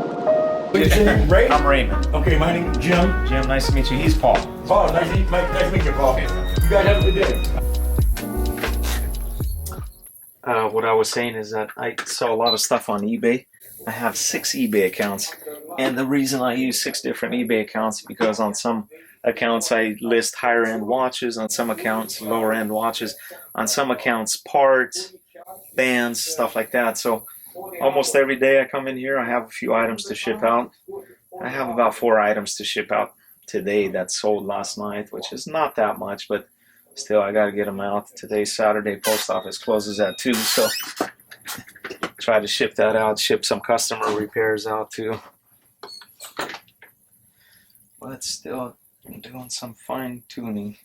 What's your name? Ray? I'm Raymond. Okay, my name is Jim. Jim, nice to meet you. He's Paul. Paul, nice to meet you, Paul. You guys have a good day. What I was saying is that I saw a lot of stuff on eBay. I have 6 eBay accounts. And the reason I use 6 different eBay accounts is because on some accounts I list higher end watches, on some accounts lower end watches, on some accounts parts, bands, stuff like that. So almost every day I come in here, I have a few items to ship out. I have about 4 items to ship out today that sold last night, which is not that much, but still I got to get them out. Today's Saturday, post office closes at 2, so try to ship that out, ship some customer repairs out too. But still doing some fine tuning.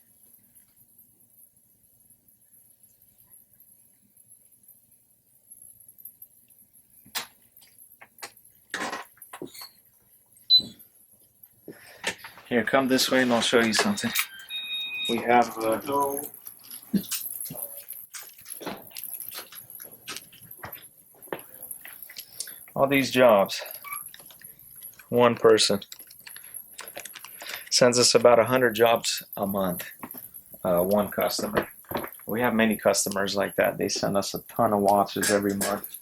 Here, come this way and I'll show you something. We have all these jobs. One person sends us about 100 jobs a month. One customer. We have many customers like that. They send us a ton of watches every month.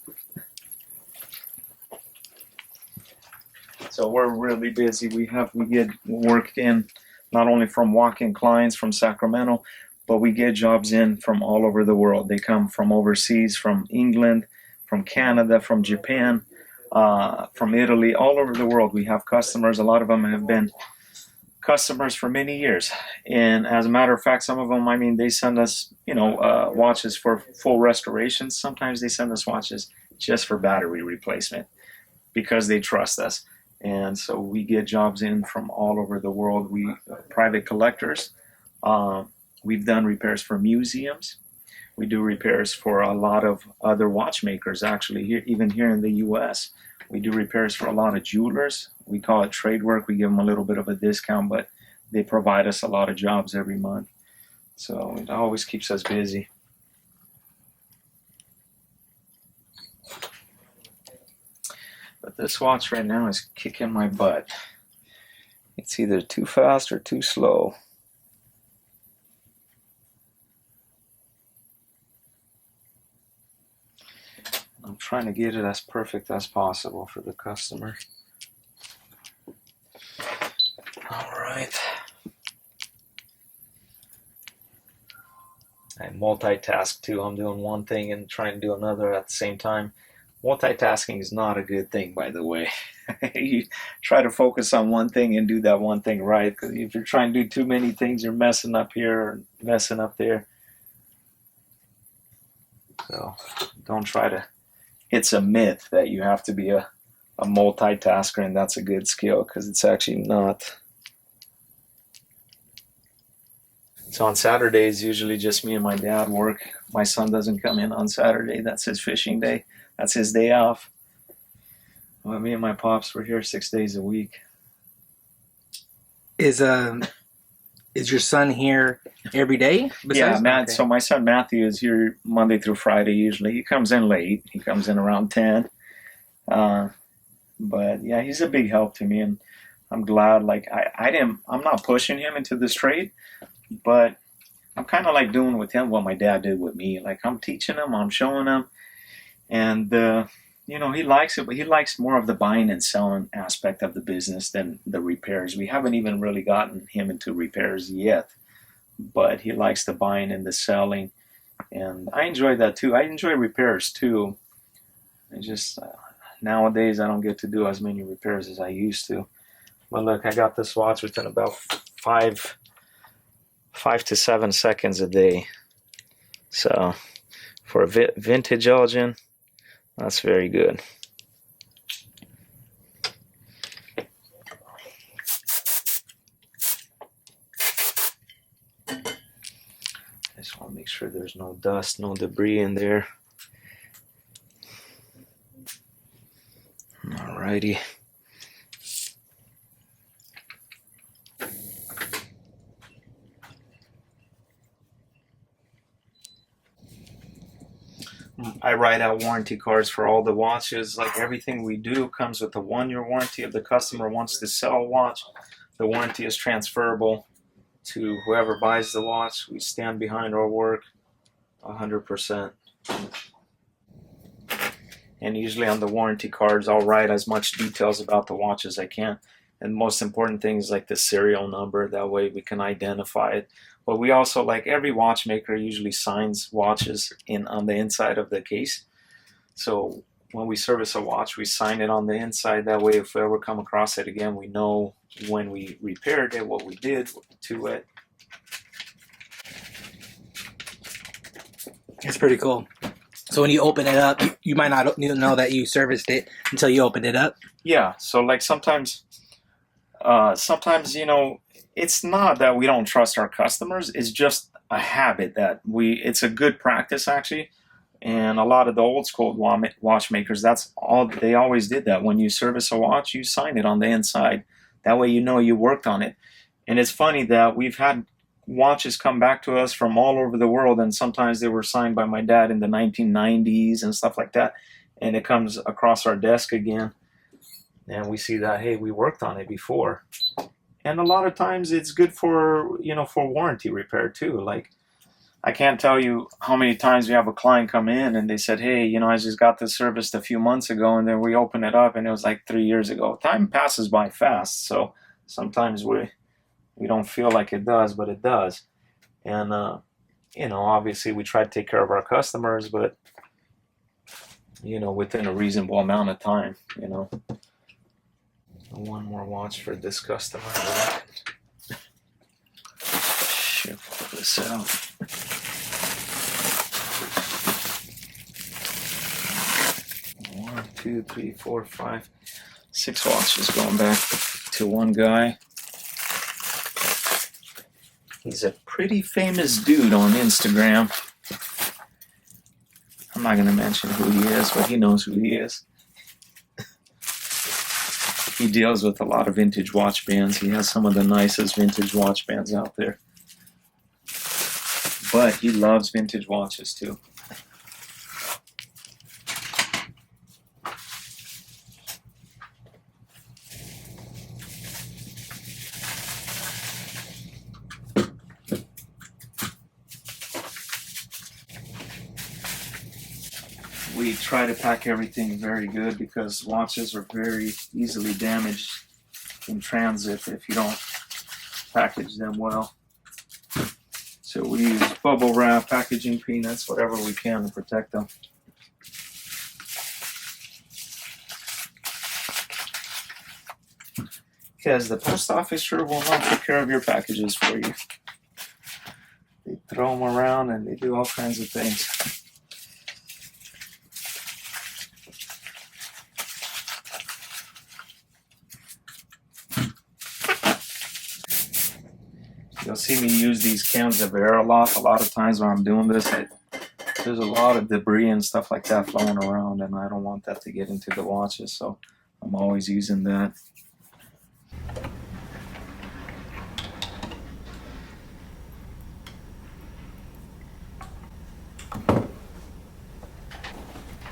So we're really busy. We get work in not only from walk-in clients from Sacramento, but we get jobs in from all over the world. They come from overseas, from England, from Canada, from Japan, from Italy, all over the world. We have customers. A lot of them have been customers for many years. And as a matter of fact, some of them, I mean, they send us, watches for full restorations. Sometimes they send us watches just for battery replacement because they trust us. And so we get jobs in from all over the world. We private collectors. We've done repairs for museums. We do repairs for a lot of other watchmakers, actually, even here in the U.S. We do repairs for a lot of jewelers. We call it trade work. We give them a little bit of a discount, but they provide us a lot of jobs every month. So it always keeps us busy. But this watch right now is kicking my butt. It's either too fast or too slow. I'm trying to get it as perfect as possible for the customer. All right. I multitask too. I'm doing one thing and trying to do another at the same time. Multitasking is not a good thing, by the way. You try to focus on one thing and do that one thing right. Because if you're trying to do too many things, you're messing up here or messing up there. So don't try to. It's a myth that you have to be a multitasker and that's a good skill, because it's actually not. So on Saturdays, usually just me and my dad work. My son doesn't come in on Saturday. That's his fishing day. That's his day off. Well, me and my pops were here 6 days a week. Is your son here every day? Yeah, Matt. Okay. So my son Matthew is here Monday through Friday. Usually, he comes in late. He comes in around 10. But yeah, he's a big help to me, and I'm glad. Like I'm not pushing him into this trade, but I'm kind of like doing with him what my dad did with me. Like I'm teaching him, I'm showing him. And, he likes it, but he likes more of the buying and selling aspect of the business than the repairs. We haven't even really gotten him into repairs yet, but he likes the buying and the selling. And I enjoy that too. I enjoy repairs too. I just, nowadays I don't get to do as many repairs as I used to. But look, I got this watch within about 5 to 7 seconds a day. So for a vintage Elgin, that's very good. I just want to make sure there's no dust, no debris in there. Alrighty. I write out warranty cards for all the watches. Like everything we do comes with a 1-year warranty. If the customer wants to sell a watch, the warranty is transferable to whoever buys the watch. We stand behind our work 100%. And usually on the warranty cards, I'll write as much details about the watch as I can. And the most important thing is like the serial number. That way we can identify it. But we also, like every watchmaker usually signs watches on the inside of the case. So when we service a watch, we sign it on the inside. That way if we ever come across it again, we know when we repaired it, what we did to it. It's pretty cool. So when you open it up, you might not know that you serviced it until you open it up. Yeah. So like sometimes, you know, it's not that we don't trust our customers. It's just a habit that it's a good practice actually. And a lot of the old school watchmakers, that's all, they always did that. When you service a watch, you sign it on the inside. That way you know you worked on it. And it's funny that we've had watches come back to us from all over the world, and sometimes they were signed by my dad in the 1990s and stuff like that. And it comes across our desk again, and we see that, hey, we worked on it before. And a lot of times it's good for, you know, for warranty repair too. Like, I can't tell you how many times we have a client come in and they said, hey, you know, I just got this serviced a few months ago, and then we open it up and it was like 3 years ago. Time passes by fast, so sometimes we don't feel like it does, but it does. And, you know, obviously we try to take care of our customers, but, you know, within a reasonable amount of time, you know. One more watch for this customer. Ship this out. One, two, three, four, five, 6 watches going back to one guy. He's a pretty famous dude on Instagram. I'm not going to mention who he is, but he knows who he is. He deals with a lot of vintage watch bands. He has some of the nicest vintage watch bands out there. But he loves vintage watches too. We try to pack everything very good because watches are very easily damaged in transit if you don't package them well. So we use bubble wrap, packaging peanuts, whatever we can to protect them. Because the post office sure will not take care of your packages for you. They throw them around and they do all kinds of things. You'll see me use these cans of air a lot. A lot of times when I'm doing this, there's a lot of debris and stuff like that flowing around, and I don't want that to get into the watches, so I'm always using that.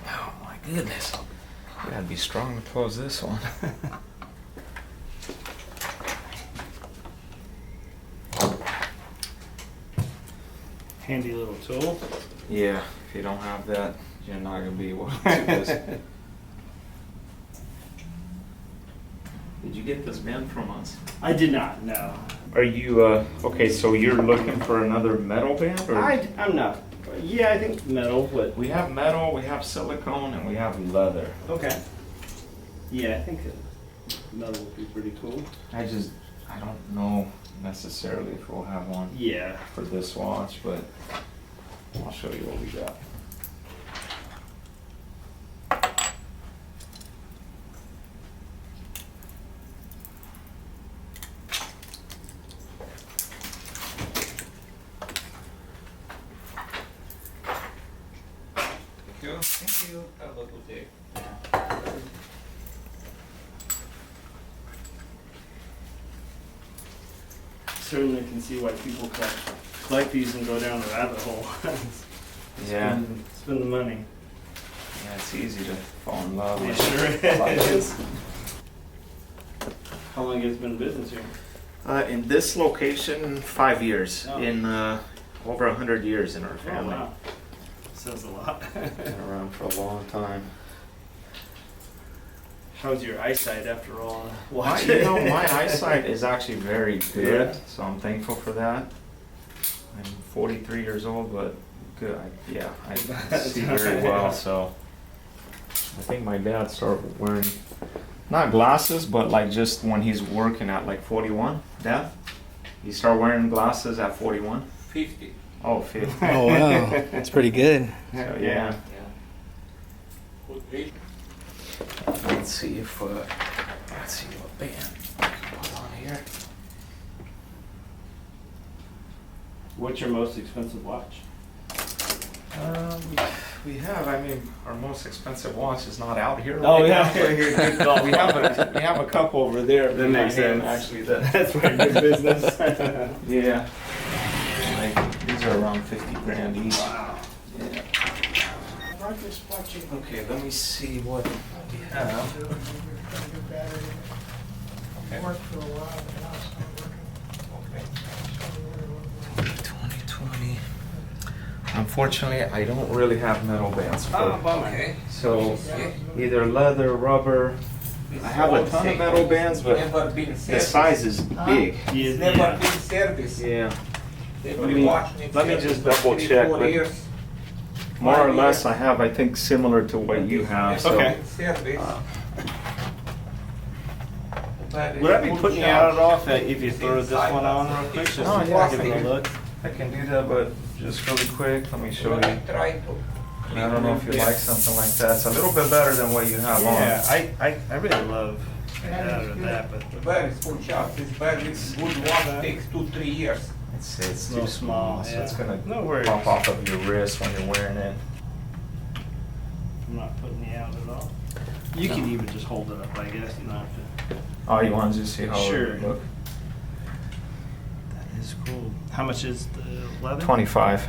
Oh my goodness. You gotta be strong to close this one. Handy little tool. Yeah, if you don't have that, you're not going to be able to do this. Did you get this band from us? I did not, no. Are you, okay, so you're looking for another metal band? Or? I'm not. Yeah, I think metal, but... We have metal, we have silicone, and we have leather. Okay. Yeah, I think metal would be pretty cool. I don't know necessarily if we'll have one Yeah. for this watch, but I'll show you what we got. Thank you. Have a lovely day. Certainly can see why people collect these and go down the rabbit hole. Yeah. Spend the money. Yeah, it's easy to fall in love It with. sure like is. this. How long has it been in business here? In this location, 5 years. Oh. In over 100 years in our Oh, family. wow. Says a lot. Been around for a long time. How's your eyesight after all? My eyesight is actually very good, Yeah. so I'm thankful for that. I'm 43 years old, but good. I see very well. So I think my dad started wearing not glasses, but like just when he's working at like 41. Dad, he started wearing glasses at 41. 50. Oh, 50. Oh wow, that's pretty good. So, yeah. Okay. Let's see if let's see what band I can put on here. What's your most expensive watch? We have. I mean, our most expensive watch is not out here. Oh, right yeah. now. we have a couple over there. That makes behind him, sense. Actually, That's very good business. yeah. Like these are around 50 grand each. Wow. Yeah. Okay, let me see what we have. Worked for a while, but now it's not working. 2020. Unfortunately, I don't really have metal bands for. Okay. So either leather, rubber. I have a ton of metal bands, but Never been the service. size is big. It's never been service. Yeah. Every watch needs let me service just for double 3, check, 4 but- years. More or less, I have, I think, similar to what you have. So. Okay. Service. But Would I be good putting you job. out at all if you throw this one on real quick? Just Oh, to yeah, give it a look. I can do that, but just really quick, let me show you. Try to. I don't know if you like something like that. It's a little bit better than what you have Yeah, on. I really love that, but Very good job. It's very good watch. Takes 2-3 years. It's a little too small, so yeah. it's gonna No worries. pop off of your wrist when you're wearing it. I'm not putting you out at all. You can even just hold it up, I guess. You don't have to. Oh, you want to just see how Sure. it look? That is cool. How much is the leather? 25.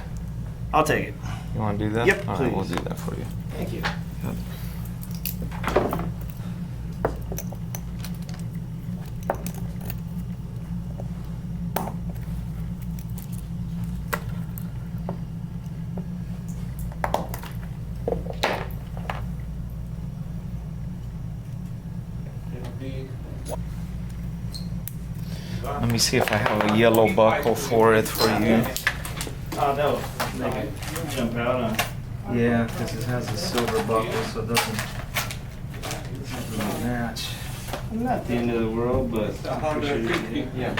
I'll take it. You want to do that? Yep, All right, we'll please. do that for you. Thank you. It'll be. Let me see if I have a yellow buckle for it for you. Oh, no. Make it jump out on. Yeah, because it has a silver buckle, so it doesn't really match. Not the end of the world, but It's I'm sure you 150. can- Yeah.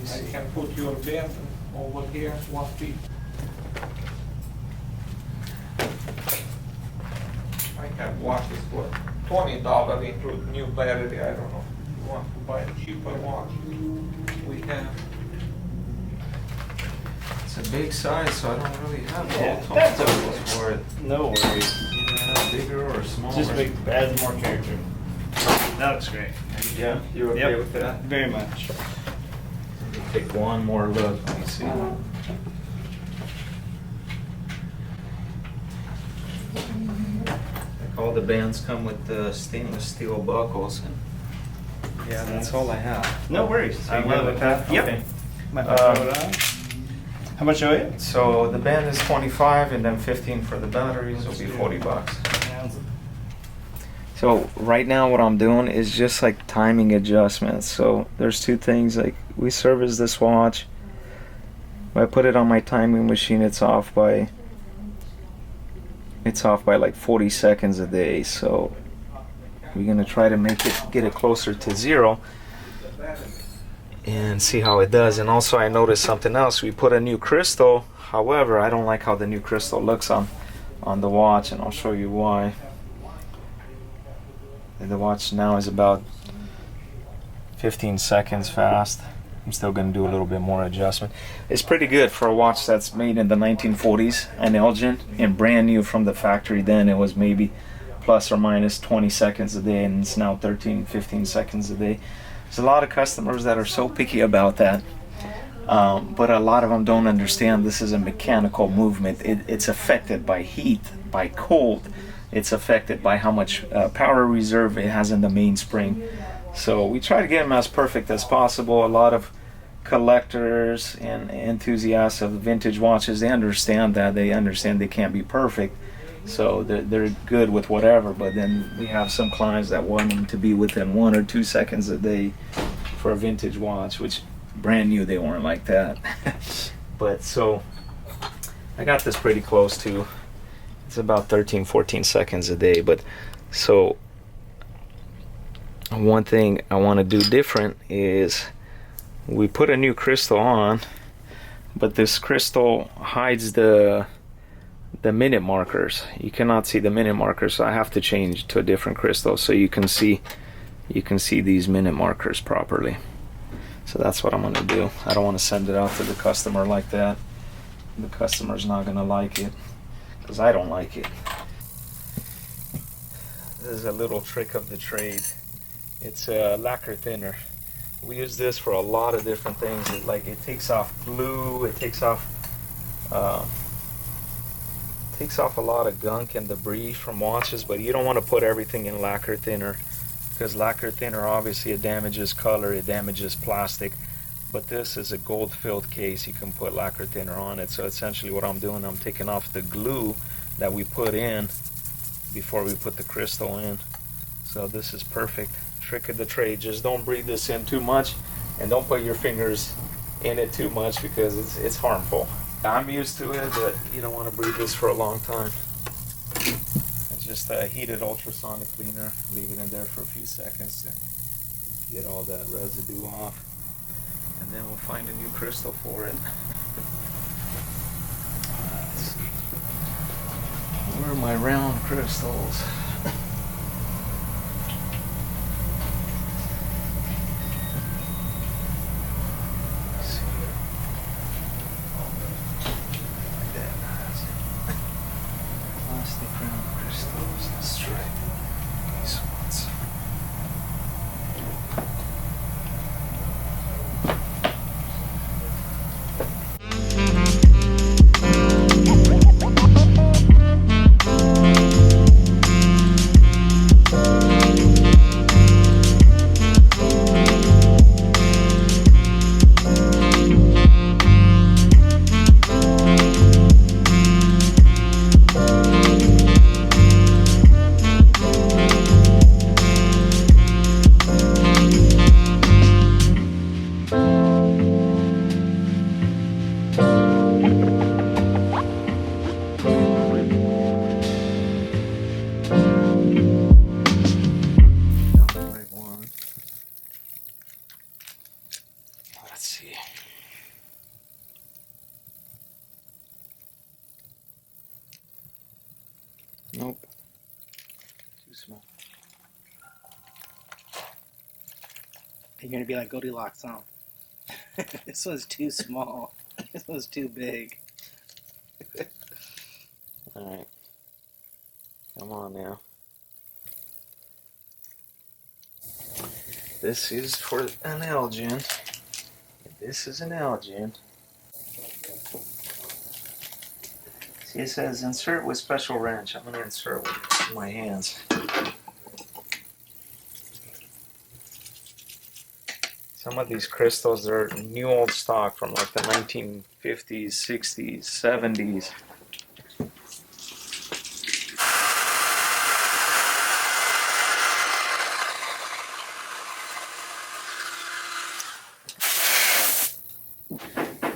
I can put your band over here, 1 feet. I have watches for $20 include new battery. I don't know if you want to buy a cheaper watch. We have. It's a big size, so I don't really have Yeah, all that's tools okay. for it. No worries. Either bigger or smaller. Just adds more character. That looks great. Yeah, you okay Yep. with that? Very much. Take one more look. Let me see. Like all the bands come with the stainless steel buckles, and yeah, that's all I have. No worries. So you good with that? Yep. Okay. Might throw it on. How much are you? So the band is 25, and then 15 for the batteries. Will be $40. So right now what I'm doing is just like timing adjustments. So there's two things, like we service this watch. When I put it on my timing machine, it's off by like 40 seconds a day. So we're gonna try to get it closer to 0 and see how it does. And also I noticed something else. We put a new crystal. However, I don't like how the new crystal looks on the watch, and I'll show you why. And the watch now is about 15 seconds fast. I'm still going to do a little bit more adjustment. It's pretty good for a watch that's made in the 1940s and Elgin and brand new from the factory. Then it was maybe plus or minus 20 seconds a day, and it's now 13-15 seconds a day. There's a lot of customers that are so picky about that, but a lot of them don't understand this is a mechanical movement. It's affected by heat, by cold, it's affected by how much power reserve it has in the mainspring. So we try to get them as perfect as possible. A lot of collectors and enthusiasts of vintage watches, they understand that. They understand they can't be perfect. So they're good with whatever, but then we have some clients that want them to be within 1 or 2 seconds a day for a vintage watch, which brand new they weren't like that. But so I got this pretty close to, it's about 13-14 seconds a day. But so one thing I want to do different is we put a new crystal on, but this crystal hides the minute markers. You cannot see the minute markers, so I have to change to a different crystal so you can see these minute markers properly. So that's what I'm going to do. I don't want to send it out to the customer like that. The customer's not going to like it because I don't like it. This is a little trick of the trade. It's a lacquer thinner. We use this for a lot of different things. It takes off glue, it takes off a lot of gunk and debris from watches, but you don't want to put everything in lacquer thinner, because lacquer thinner, obviously, it damages color, it damages plastic. But this is a gold filled case. You can put lacquer thinner on it. So essentially what I'm doing, I'm taking off the glue that we put in before we put the crystal in. So this is perfect. Trick of the trade. Just don't breathe this in too much, and don't put your fingers in it too much because it's harmful. I'm used to it, but you don't want to breathe this for a long time. It's just a heated ultrasonic cleaner. Leave it in there for a few seconds to get all that residue off, and then we'll find a new crystal for it. Let's see. Where are my round crystals? Let's see. Nope. Too small. You're gonna be like Goldilocks, huh? This was too small. This was too big. Alright. Come on now. This is for an Elgin. This is an Elgin. See, it says insert with special wrench. I'm going to insert with my hands. Some of these crystals are new old stock from like the 1950s, 60s, 70s.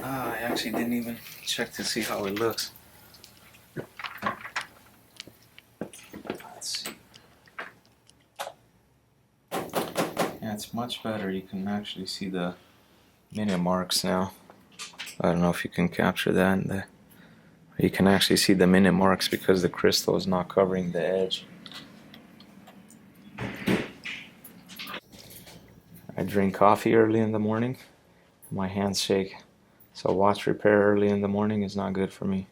I actually didn't even check to see how it looks. Let's see. Yeah, it's much better. You can actually see the minute marks now. I don't know if you can capture that. You can actually see the minute marks because the crystal is not covering the edge. I drink coffee early in the morning. My hands shake. So watch repair early in the morning is not good for me.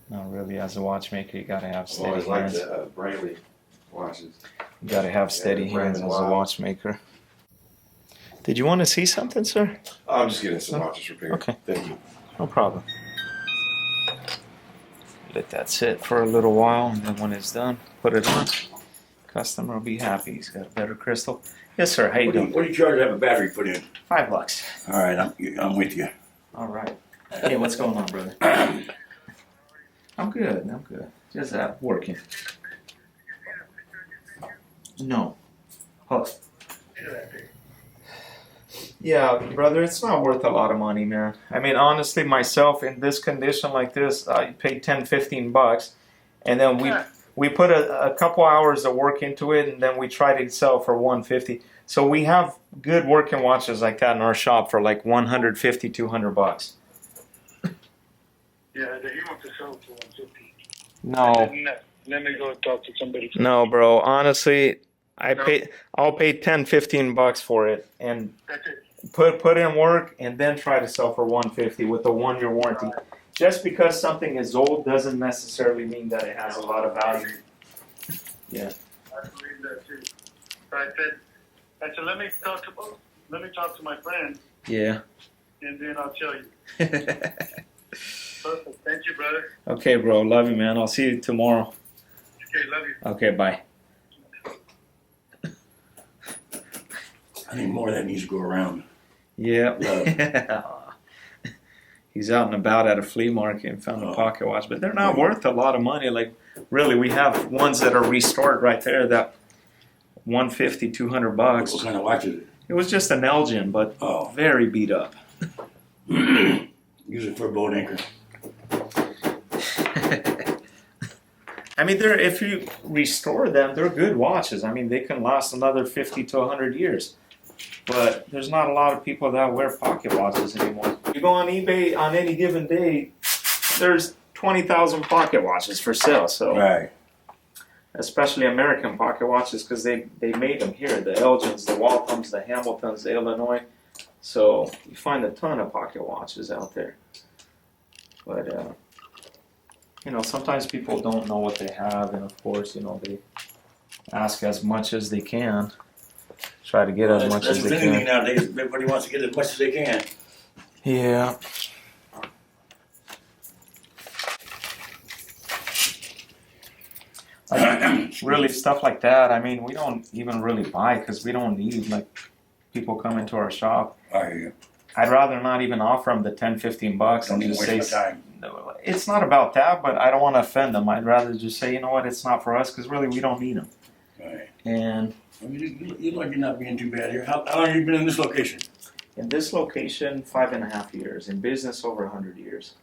No, really, as a watchmaker, you gotta have steady hands. I always like the Brightly watches. You gotta have steady hands as a watchmaker. Did you want to see something, sir? I'm just getting some watches repaired. Okay. Thank you. No problem. Let that sit for a little while, and then when it's done, put it on. Customer will be happy. He's got a better crystal. Yes, sir. How you doing? What do you charge to have a battery put in? $5. All right, I'm with you. All right. Hey, what's going on, brother? I'm good. I'm good. Just working. No. Oh. Yeah, brother, it's not worth a lot of money, man. I mean, honestly, myself in this condition like this, I paid $10-15, and then we put a couple hours of work into it, and then we try to sell for $150. So we have good working watches like that in our shop for like $150, $200. Yeah, he wants to sell for 150. No. Let me go talk to somebody. No, bro. Honestly, I'll pay $10-15 for it, and That's it. put in work, and then try to sell for $150 with a 1-year warranty. Just because something is old doesn't necessarily mean that it has a lot of value. Yeah. I believe that too. So I said, let me talk to my friend, Yeah. and then I'll tell you. Perfect. Thank you, brother. Okay, bro. Love you, man. I'll see you tomorrow. Okay, love you. Okay, bye. I think more of that needs to go around. Yeah. He's out and about at a flea market and found a pocket watch, but they're not worth a lot of money. Like, really, we have ones that are restored right there that $150, $200. What kind of watch is it? It was just an Elgin, but very beat up. Use it for a boat anchor. I mean, if you restore them, they're good watches. I mean, they can last another 50 to 100 years. But there's not a lot of people that wear pocket watches anymore. You go on eBay on any given day, there's 20,000 pocket watches for sale. So, Right. especially American pocket watches, because they made them here. The Elgins, the Walthams, the Hamiltons, the Illinois. So you find a ton of pocket watches out there. But sometimes people don't know what they have, and of course, they ask as much as they can. Try to get as much as they That's the can. thing nowadays. Everybody wants to get as much as they can. Yeah. Really, stuff like that. I mean, we don't even really buy because we don't need people come into our shop. I hear you. I'd rather not even offer them the $10-15 Don't and even just waste say my time. no. It's not about that, but I don't want to offend them. I'd rather just say, you know what, it's not for us because really we don't need them. Right. And You look like you're not being too bad here. How long have you been in this location? in this location, 5.5 years. In business, over 100 years.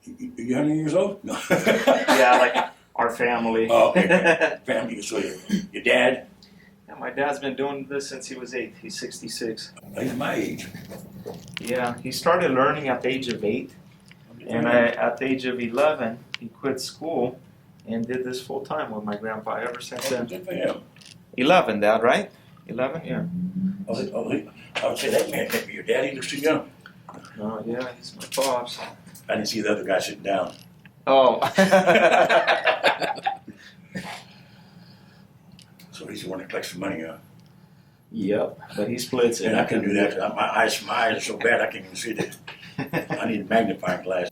You 100 years old? No. Yeah, like our family. Oh, okay. Family. So your dad? Yeah, my dad's been doing this since he was 8. He's 66. He's my age. Yeah, he started learning at the age of 8. And at the age of 11, he quit school and did this full time with my grandpa ever since then. Good for him. 11, Dad, right? 11, yeah. I would say that man can't be your dad. He looks too young. Oh, yeah, he's my pops. I didn't see the other guy sitting down. Oh. So he's the one that collects the money, huh? Yep, but he splits it. And I can do that. My eyes are so bad I can't even see that. I need a magnifying glass.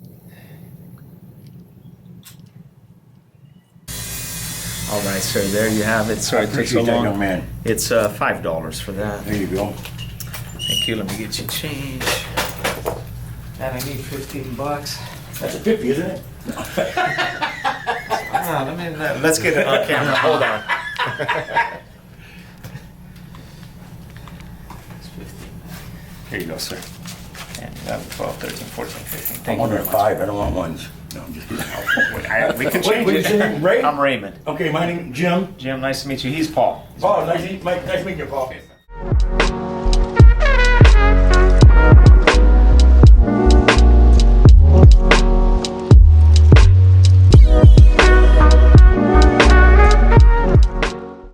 All right, sir, there you have it. Sorry I it took so appreciate that, young long. man. It's $5 for that. There you go. Thank you. Let me get you change. And I need $15. That's a 50, isn't it? Let's get it on camera. Hold on. It's 15. Here you go, sir. And 11, 12, 13, 14, 15. I'm Thank you ordering very much. 5. I don't want ones. No, I'm just kidding. We can Wait, change what is your name? it. Ray? I'm Raymond. Okay, my name is Jim. Jim, nice to meet you. He's Paul. Paul, nice to meet you, Paul.